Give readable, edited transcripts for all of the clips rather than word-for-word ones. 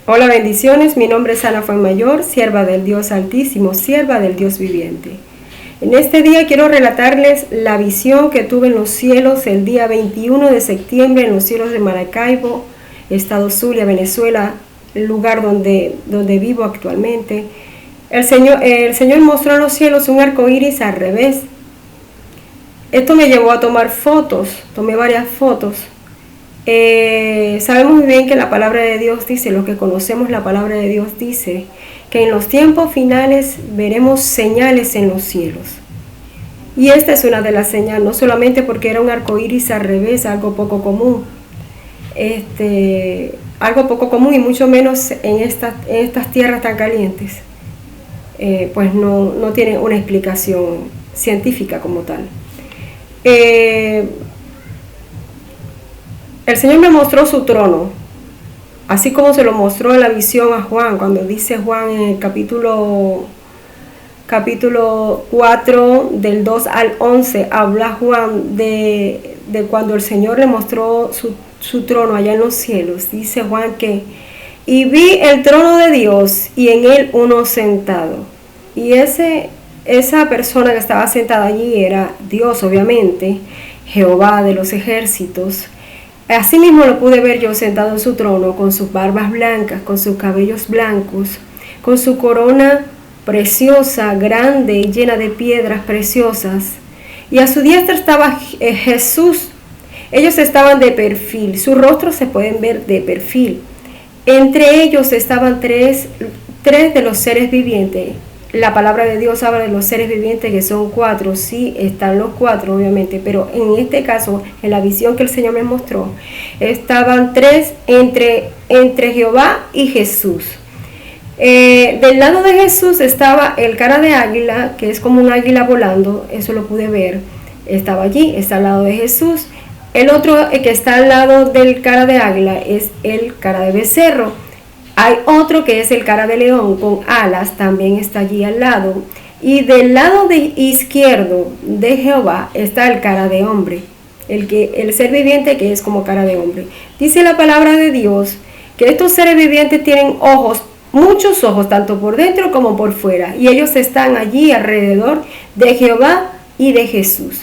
Hola, bendiciones. Mi nombre es Ana Fuenmayor, sierva del Dios Altísimo, sierva del Dios viviente. En este día quiero relatarles la visión que tuve en los cielos el día 21 de septiembre en los cielos de Maracaibo, estado Zulia, Venezuela, el lugar donde vivo actualmente. El Señor mostró en los cielos un arco iris al revés. Esto me llevó a tomar fotos, tomé varias fotos. Sabemos muy bien que la palabra de Dios dice, los que conocemos la palabra de Dios dice, que en los tiempos finales veremos señales en los cielos. Y esta es una de las señales, no solamente porque era un arco iris al revés, algo poco común, algo poco común y mucho menos en estas tierras tan calientes, pues no tiene una explicación científica como tal. El Señor me mostró su trono, así como se lo mostró en la visión a Juan, cuando dice Juan en el capítulo 4, del 2 al 11, habla Juan de cuando el Señor le mostró su trono allá en los cielos. Dice Juan que, y vi el trono de Dios y en él uno sentado. Y esa persona que estaba sentada allí era Dios, obviamente, Jehová de los ejércitos. Asimismo lo pude ver yo sentado en su trono, con sus barbas blancas, con sus cabellos blancos, con su corona preciosa, grande y llena de piedras preciosas. Y a su diestra estaba Jesús. Ellos estaban de perfil, sus rostros se pueden ver de perfil. Entre ellos estaban tres de los seres vivientes. La palabra de Dios habla de los seres vivientes, que son 4, sí, están los 4 obviamente, pero en este caso, en la visión que el Señor me mostró, estaban 3 entre Jehová y Jesús. Del lado de Jesús estaba el cara de águila, que es como un águila volando, eso lo pude ver, estaba allí, está al lado de Jesús. El otro que está al lado del cara de águila es el cara de becerro. Hay otro que es el cara de león con alas, también está allí al lado. Y del lado izquierdo de Jehová está el cara de hombre, el ser viviente que es como cara de hombre. Dice la palabra de Dios que estos seres vivientes tienen ojos, muchos ojos, tanto por dentro como por fuera. Y ellos están allí alrededor de Jehová y de Jesús.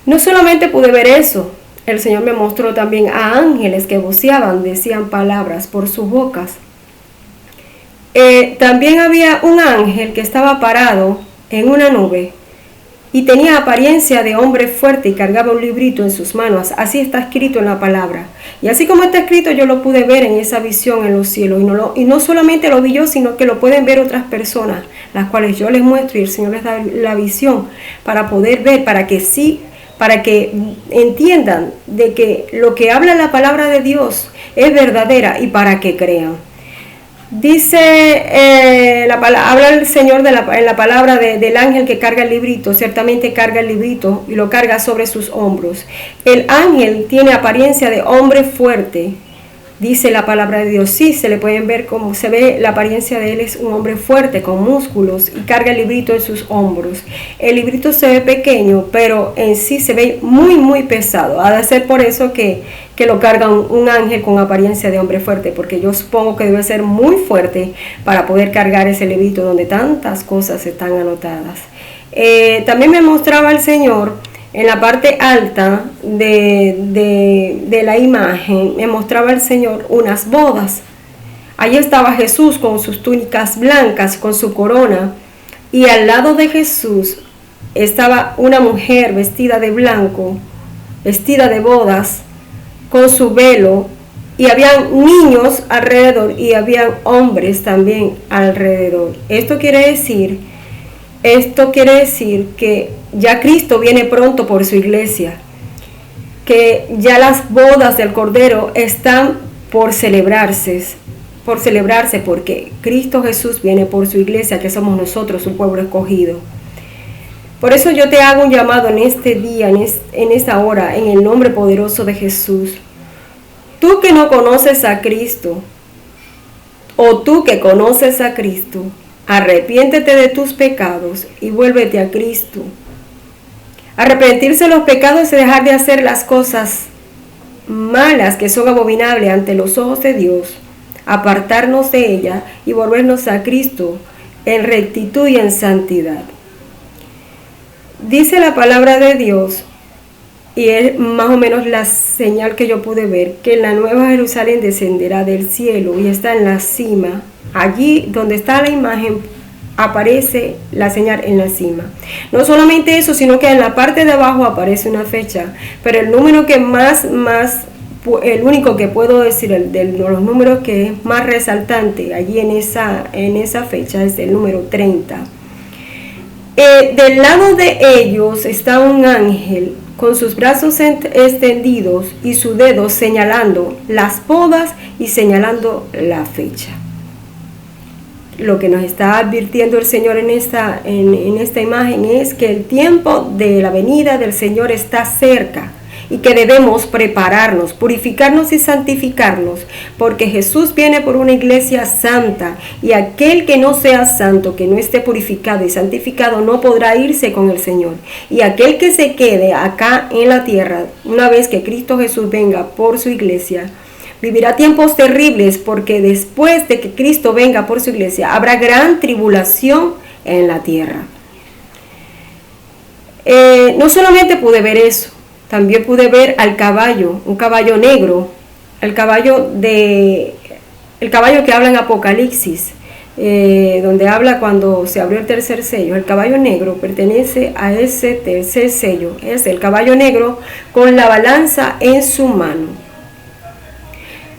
No solamente pude ver eso, el Señor me mostró también a ángeles que voceaban, decían palabras por sus bocas. También había un ángel que estaba parado en una nube y tenía apariencia de hombre fuerte y cargaba un librito en sus manos. Así está escrito en la palabra. Y así como está escrito, yo lo pude ver en esa visión en los cielos. Y no solamente lo vi yo, sino que lo pueden ver otras personas, las cuales yo les muestro y el Señor les da la visión para poder ver, para que entiendan de que lo que habla la palabra de Dios es verdadera y para que crean. Dice, habla el Señor en la palabra del ángel que carga el librito, ciertamente carga el librito y lo carga sobre sus hombros. El ángel tiene apariencia de hombre fuerte, dice la palabra de Dios. Sí, se le pueden ver como se ve, la apariencia de él es un hombre fuerte, con músculos, y carga el librito en sus hombros. El librito se ve pequeño, pero en sí se ve muy, muy pesado. Ha de ser por eso que lo carga un ángel con apariencia de hombre fuerte, porque yo supongo que debe ser muy fuerte para poder cargar ese librito donde tantas cosas están anotadas. También me mostraba el Señor en la parte alta de la imagen, me mostraba el Señor unas bodas. Allí estaba Jesús con sus túnicas blancas, con su corona, y al lado de Jesús estaba una mujer vestida de blanco, vestida de bodas, con su velo, y habían niños alrededor y habían hombres también alrededor. Esto quiere decir que ya Cristo viene pronto por su iglesia, que ya las bodas del Cordero están por celebrarse porque Cristo Jesús viene por su iglesia, que somos nosotros, su pueblo escogido. Por eso yo te hago un llamado en este día, en esta hora, en el nombre poderoso de Jesús. Tú que no conoces a Cristo, o tú que conoces a Cristo, arrepiéntete de tus pecados y vuélvete a Cristo. Arrepentirse de los pecados es dejar de hacer las cosas malas que son abominables ante los ojos de Dios. apartarnos de ella y volvernos a Cristo en rectitud y en santidad. Dice la palabra de Dios, y es más o menos la señal que yo pude ver, que la nueva Jerusalén descenderá del cielo y está en la cima. Allí donde está la imagen aparece la señal en la cima. No solamente eso, sino que en la parte de abajo aparece una fecha, pero el número que el único que puedo decir, de los números que es más resaltante allí en esa fecha es el número 30. Del lado de ellos está un ángel con sus brazos extendidos y su dedo señalando las podas y señalando la fecha. Lo que nos está advirtiendo el Señor en esta imagen es que el tiempo de la venida del Señor está cerca y que debemos prepararnos, purificarnos y santificarnos, porque Jesús viene por una iglesia santa, y aquel que no sea santo, que no esté purificado y santificado, no podrá irse con el Señor. Y aquel que se quede acá en la tierra, una vez que Cristo Jesús venga por su iglesia, vivirá tiempos terribles, porque después de que Cristo venga por su iglesia, habrá gran tribulación en la tierra. No solamente pude ver eso, también pude ver al caballo, un caballo negro, el caballo que habla en Apocalipsis, donde habla cuando se abrió el tercer sello. El caballo negro pertenece a ese tercer sello, es el caballo negro con la balanza en su mano.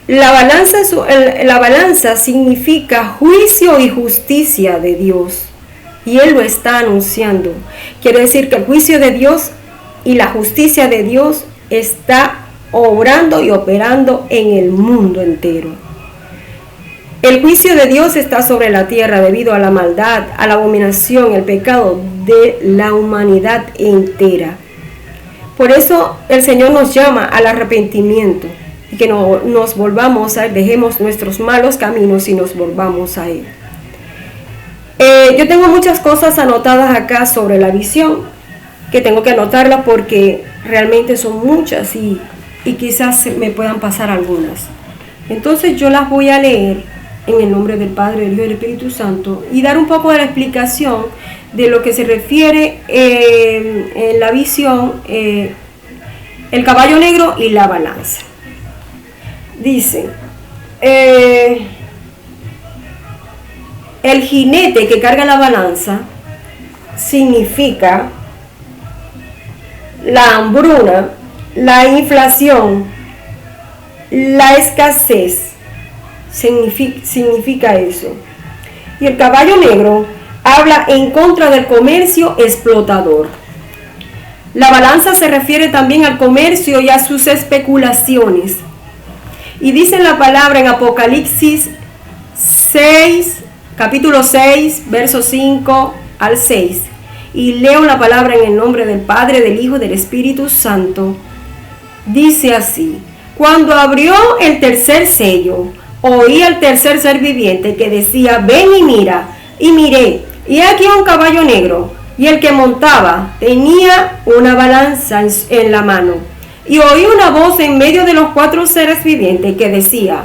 La balanza significa juicio y justicia de Dios, y Él lo está anunciando. Quiere decir que el juicio de Dios y la justicia de Dios está obrando y operando en el mundo entero. El juicio de Dios está sobre la tierra debido a la maldad, a la abominación, el pecado de la humanidad entera. Por eso el Señor nos llama al arrepentimiento y que nos volvamos a Él, dejemos nuestros malos caminos y nos volvamos a Él. Yo tengo muchas cosas anotadas acá sobre la visión, que tengo que anotarlas porque realmente son muchas y quizás me puedan pasar algunas. Entonces yo las voy a leer en el nombre del Padre, del Hijo y del Espíritu Santo, y dar un poco de la explicación de lo que se refiere en la visión, el caballo negro y la balanza. Dice, el jinete que carga la balanza significa la hambruna, la inflación, la escasez, significa eso. Y el caballo negro habla en contra del comercio explotador. La balanza se refiere también al comercio y a sus especulaciones. Y dice la palabra en Apocalipsis 6, capítulo 6, versos 5 al 6. Y leo la palabra en el nombre del Padre, del Hijo y del Espíritu Santo. Dice así: cuando abrió el tercer sello, oí al tercer ser viviente que decía: ven y mira. Y miré, y aquí un caballo negro, y el que montaba tenía una balanza en la mano. Y oí una voz en medio de los cuatro seres vivientes que decía: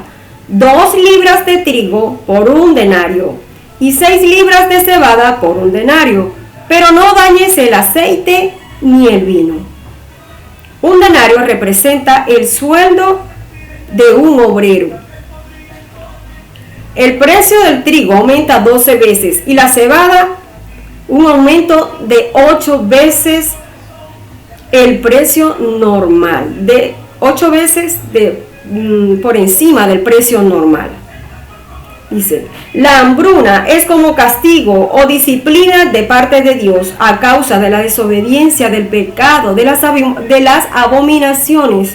2 libras de trigo por 1 denario, y 6 libras de cebada por 1 denario. Pero no dañes el aceite ni el vino. 1 denario representa el sueldo de un obrero. El precio del trigo aumenta 12 veces y la cebada un aumento de 8 veces el precio normal, de 8 veces por encima del precio normal. Dice, la hambruna es como castigo o disciplina de parte de Dios a causa de la desobediencia, del pecado, de las abominaciones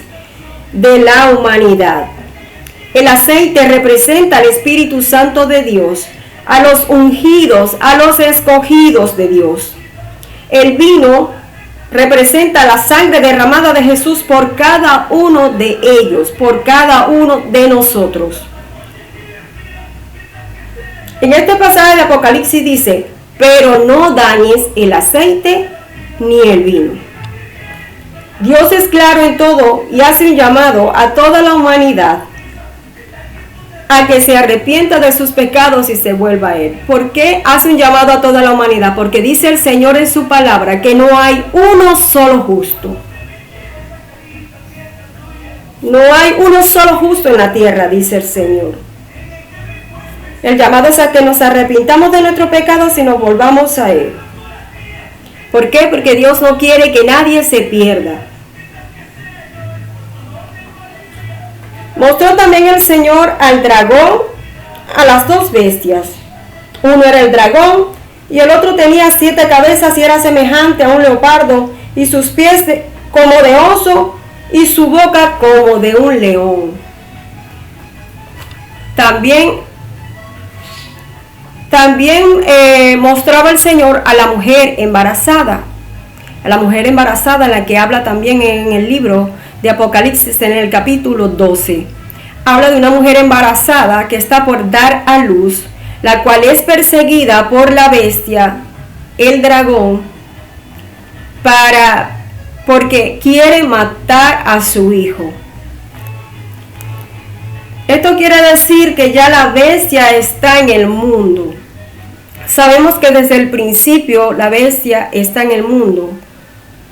de la humanidad. El aceite representa al Espíritu Santo de Dios, a los ungidos, a los escogidos de Dios. El vino representa la sangre derramada de Jesús por cada uno de ellos, por cada uno de nosotros. En este pasaje de Apocalipsis dice: pero no dañes el aceite ni el vino. Dios es claro en todo y hace un llamado a toda la humanidad a que se arrepienta de sus pecados y se vuelva a Él. ¿Por qué hace un llamado a toda la humanidad? Porque dice el Señor en su palabra que no hay uno solo justo. No hay uno solo justo en la tierra, dice el Señor. El llamado es a que nos arrepintamos de nuestros pecados y nos volvamos a Él. ¿Por qué? Porque Dios no quiere que nadie se pierda. Mostró también el Señor al dragón, a las dos bestias. Uno era el dragón y el otro tenía 7 cabezas y era semejante a un leopardo, y sus pies como de oso y su boca como de un león. También mostraba el Señor a la mujer embarazada. A la mujer embarazada, la que habla también en el libro de Apocalipsis, en el capítulo 12. Habla de una mujer embarazada que está por dar a luz, la cual es perseguida por la bestia, el dragón, porque quiere matar a su hijo. Esto quiere decir que ya la bestia está en el mundo. Sabemos que desde el principio la bestia está en el mundo,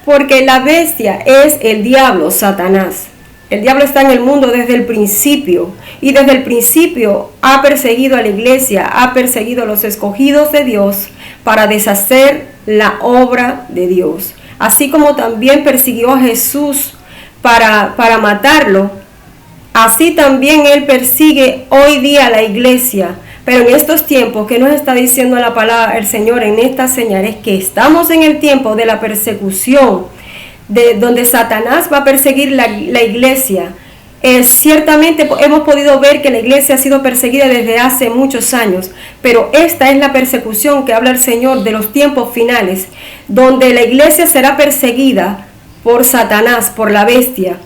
porque la bestia es el diablo, Satanás. El diablo está en el mundo desde el principio, y desde el principio ha perseguido a la iglesia, ha perseguido a los escogidos de Dios para deshacer la obra de Dios. Así como también persiguió a Jesús para matarlo, así también Él persigue hoy día a la iglesia. Pero en estos tiempos, ¿qué nos está diciendo la palabra el Señor en estas señales? Que estamos en el tiempo de la persecución, de donde Satanás va a perseguir la iglesia. Ciertamente hemos podido ver que la iglesia ha sido perseguida desde hace muchos años, pero esta es la persecución que habla el Señor de los tiempos finales, donde la iglesia será perseguida por Satanás, por la bestia.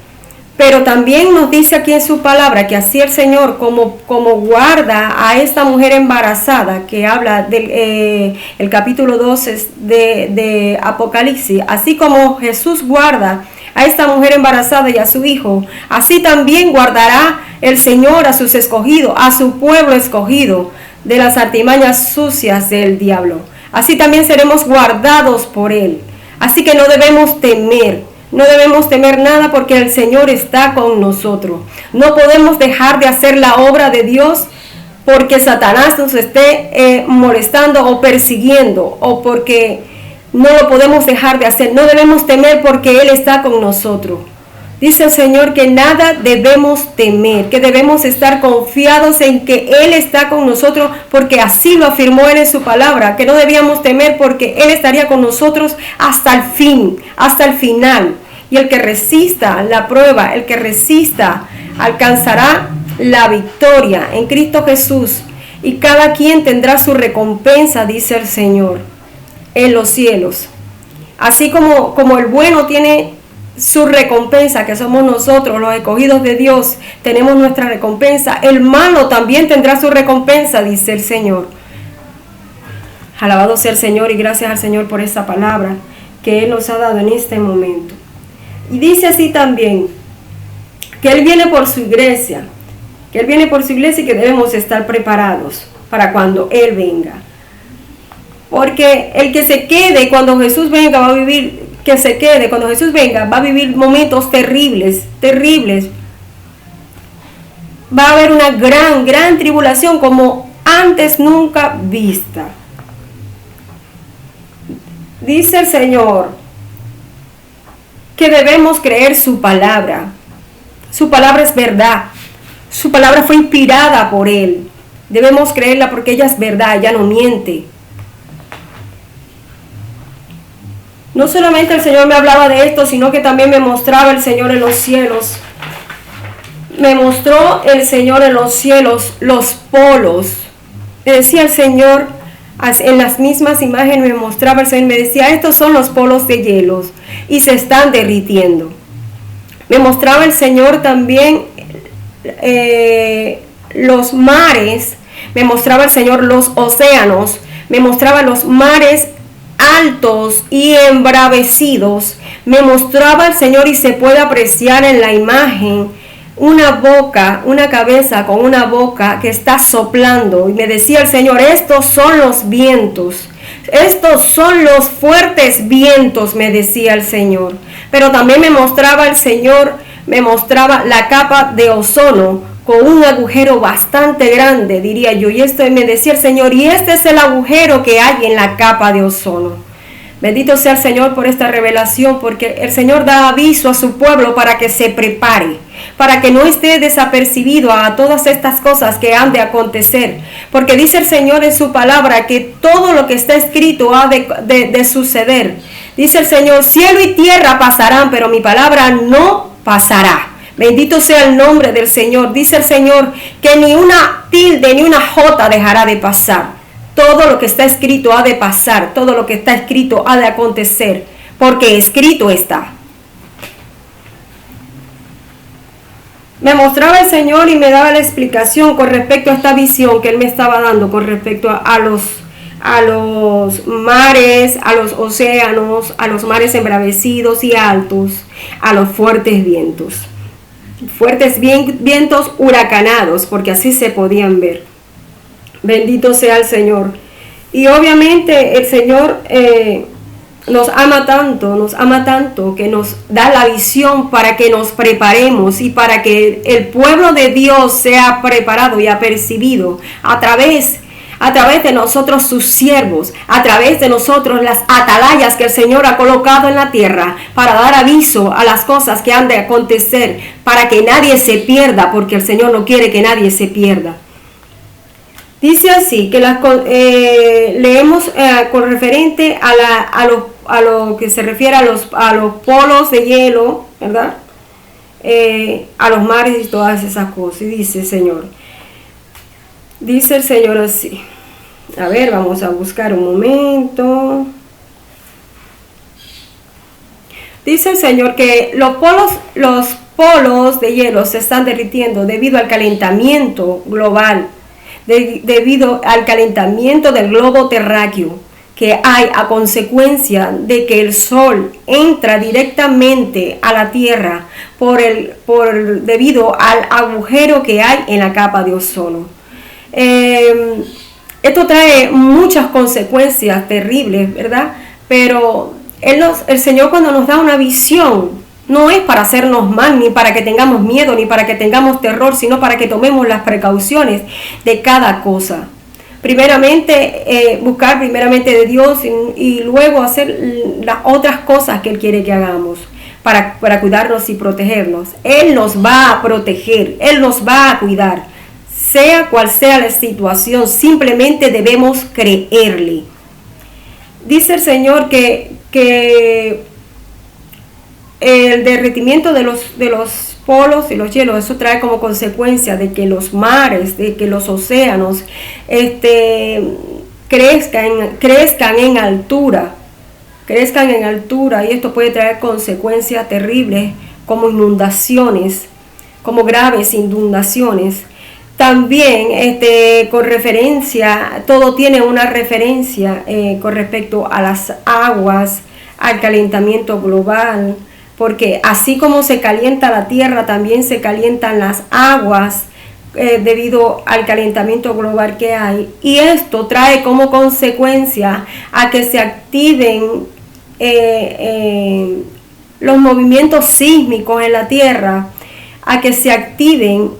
Pero también nos dice aquí en su palabra que así el Señor, como guarda a esta mujer embarazada, que habla del el capítulo 12 de Apocalipsis, así como Jesús guarda a esta mujer embarazada y a su hijo, así también guardará el Señor a sus escogidos, a su pueblo escogido, de las artimañas sucias del diablo. Así también seremos guardados por Él. Así que no debemos temer. No debemos temer nada porque el Señor está con nosotros. No podemos dejar de hacer la obra de Dios porque Satanás nos esté molestando o persiguiendo, o porque no lo podemos dejar de hacer. No debemos temer porque Él está con nosotros. Dice el Señor que nada debemos temer, que debemos estar confiados en que Él está con nosotros, porque así lo afirmó Él en su palabra, que no debíamos temer porque Él estaría con nosotros hasta el fin, hasta el final. Y el que resista la prueba, el que resista, alcanzará la victoria en Cristo Jesús. Y cada quien tendrá su recompensa, dice el Señor, en los cielos. Así como el bueno tiene su recompensa, que somos nosotros, los escogidos de Dios, tenemos nuestra recompensa, el malo también tendrá su recompensa, dice el Señor. Alabado sea el Señor, y gracias al Señor por esa palabra que Él nos ha dado en este momento. Y dice así también, que Él viene por su iglesia, y que debemos estar preparados para cuando Él venga. Porque el que se quede cuando Jesús venga va a vivir, cuando Jesús venga va a vivir momentos terribles. Va a haber una gran tribulación como antes nunca vista. Dice el Señor que debemos creer su palabra. Su palabra es verdad. Su palabra fue inspirada por Él. Debemos creerla porque ella es verdad, ella no miente. No solamente el Señor me hablaba de esto, sino que también me mostraba el Señor en los cielos. Me mostró el Señor en los cielos los polos. Me decía el Señor, en las mismas imágenes me mostraba el Señor, me decía, estos son los polos de hielos y se están derritiendo. Me mostraba el Señor también los mares, me mostraba el Señor los océanos, me mostraba los mares altos y embravecidos, me mostraba el Señor, y se puede apreciar en la imagen una boca, una cabeza con una boca que está soplando. Y me decía el Señor, estos son los vientos. Estos son los fuertes vientos, me decía el Señor. Pero también me mostraba el Señor, me mostraba la capa de ozono con un agujero bastante grande, diría yo. Y esto me decía el Señor, y este es el agujero que hay en la capa de ozono. Bendito sea el Señor por esta revelación, porque el Señor da aviso a su pueblo para que se prepare, para que no esté desapercibido a todas estas cosas que han de acontecer. Porque dice el Señor en su palabra que todo lo que está escrito ha de suceder. Dice el Señor, cielo y tierra pasarán, pero mi palabra no pasará. Bendito sea el nombre del Señor. Dice el Señor que ni una tilde ni una jota dejará de pasar. Todo lo que está escrito ha de pasar, todo lo que está escrito ha de acontecer, porque escrito está. Me mostraba el Señor y me daba la explicación con respecto a esta visión que Él me estaba dando, con respecto a los mares, a los océanos, a los mares embravecidos y altos, a los fuertes vientos. Fuertes vientos huracanados, porque así se podían ver. Bendito sea el Señor. Y obviamente el Señor nos ama tanto que nos da la visión para que nos preparemos y para que el pueblo de Dios sea preparado y apercibido a través de nosotros sus siervos, a través de nosotros las atalayas que el Señor ha colocado en la tierra para dar aviso a las cosas que han de acontecer, para que nadie se pierda, porque el Señor no quiere que nadie se pierda. Dice así, que leemos con referente a lo que se refiere a los polos de hielo, ¿verdad? A los mares y todas esas cosas. Y dice el Señor así. A ver, vamos a buscar un momento. Dice el Señor que los polos de hielo se están derritiendo debido al calentamiento global. Debido al calentamiento del globo terráqueo que hay a consecuencia de que el sol entra directamente a la tierra debido al agujero que hay en la capa de ozono. Esto trae muchas consecuencias terribles, ¿verdad? Pero el Señor, cuando nos da una visión, no es para hacernos mal, ni para que tengamos miedo, ni para que tengamos terror, sino para que tomemos las precauciones de cada cosa. Primeramente, buscar primeramente de Dios y luego hacer las otras cosas que Él quiere que hagamos para cuidarnos y protegernos. Él nos va a proteger, Él nos va a cuidar. Sea cual sea la situación, simplemente debemos creerle. Dice el Señor que el derretimiento de los polos y los hielos, eso trae como consecuencia de que los mares, de que los océanos crezcan en altura, y esto puede traer consecuencias terribles como inundaciones, como graves inundaciones. También con referencia, todo tiene una referencia con respecto a las aguas, al calentamiento global, porque así como se calienta la tierra, también se calientan las aguas debido al calentamiento global que hay. Y esto trae como consecuencia a que se activen los movimientos sísmicos en la tierra, a que se activen,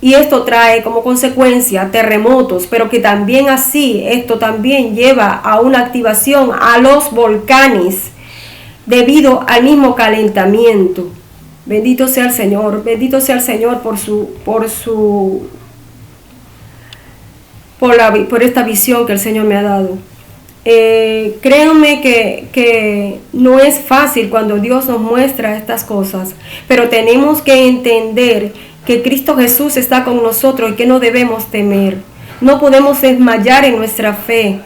y esto trae como consecuencia terremotos, pero que también así, esto también lleva a una activación a los volcanes, debido al mismo calentamiento. Bendito sea el Señor por esta visión que el Señor me ha dado. Créanme que no es fácil cuando Dios nos muestra estas cosas, pero tenemos que entender que Cristo Jesús está con nosotros y que no debemos temer. No podemos desmayar en nuestra fe.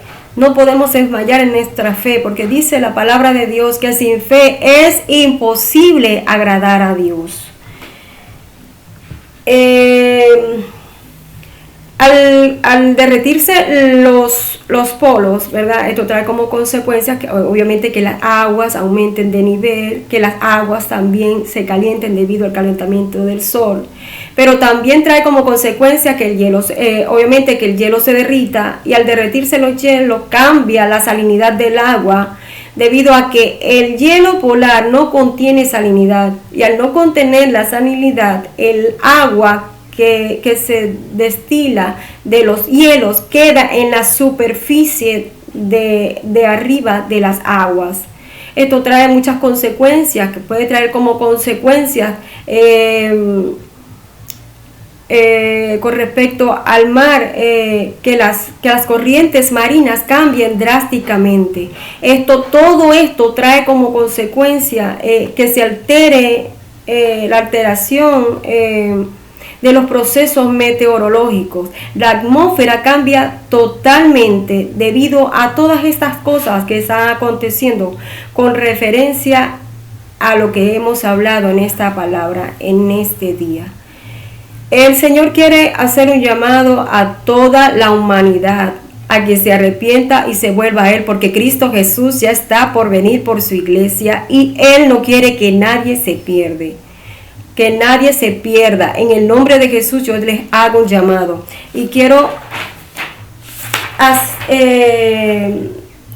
Porque dice la palabra de Dios que sin fe es imposible agradar a Dios. Al derretirse los polos, ¿verdad? Esto trae como consecuencia que obviamente que las aguas aumenten de nivel, que las aguas también se calienten debido al calentamiento del sol, pero también trae como consecuencia que el hielo, obviamente que el hielo se derrita, y al derretirse los hielos cambia la salinidad del agua, debido a que el hielo polar no contiene salinidad, y al no contener la salinidad, el agua que se destila de los hielos queda en la superficie de arriba de las aguas. Esto trae muchas consecuencias, que puede traer como consecuencias con respecto al mar, que las corrientes marinas cambien drásticamente. Todo esto trae como consecuencia que se altere la alteración de los procesos meteorológicos. La atmósfera cambia totalmente debido a todas estas cosas que están aconteciendo con referencia a lo que hemos hablado en esta palabra, en este día. El Señor quiere hacer un llamado a toda la humanidad a que se arrepienta y se vuelva a Él, porque Cristo Jesús ya está por venir por su iglesia y Él no quiere que nadie se pierda. Que nadie se pierda. En el nombre de Jesús yo les hago un llamado. Y quiero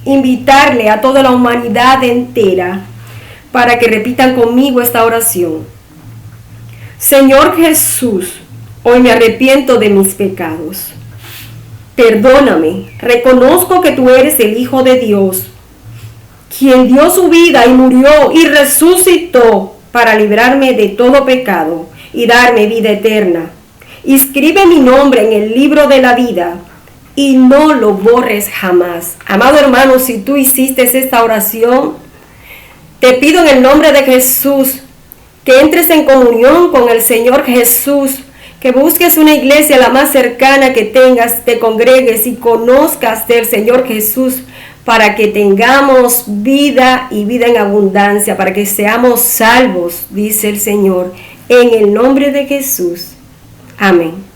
invitarle a toda la humanidad entera para que repitan conmigo esta oración. Señor Jesús, hoy me arrepiento de mis pecados. Perdóname, reconozco que tú eres el Hijo de Dios, quien dio su vida y murió y resucitó para librarme de todo pecado y darme vida eterna. Inscribe mi nombre en el libro de la vida y no lo borres jamás. Amado hermano, si tú hiciste esta oración, te pido en el nombre de Jesús que entres en comunión con el Señor Jesús, que busques una iglesia la más cercana que tengas, te congregues y conozcas del Señor Jesús, para que tengamos vida y vida en abundancia, para que seamos salvos, dice el Señor, en el nombre de Jesús. Amén.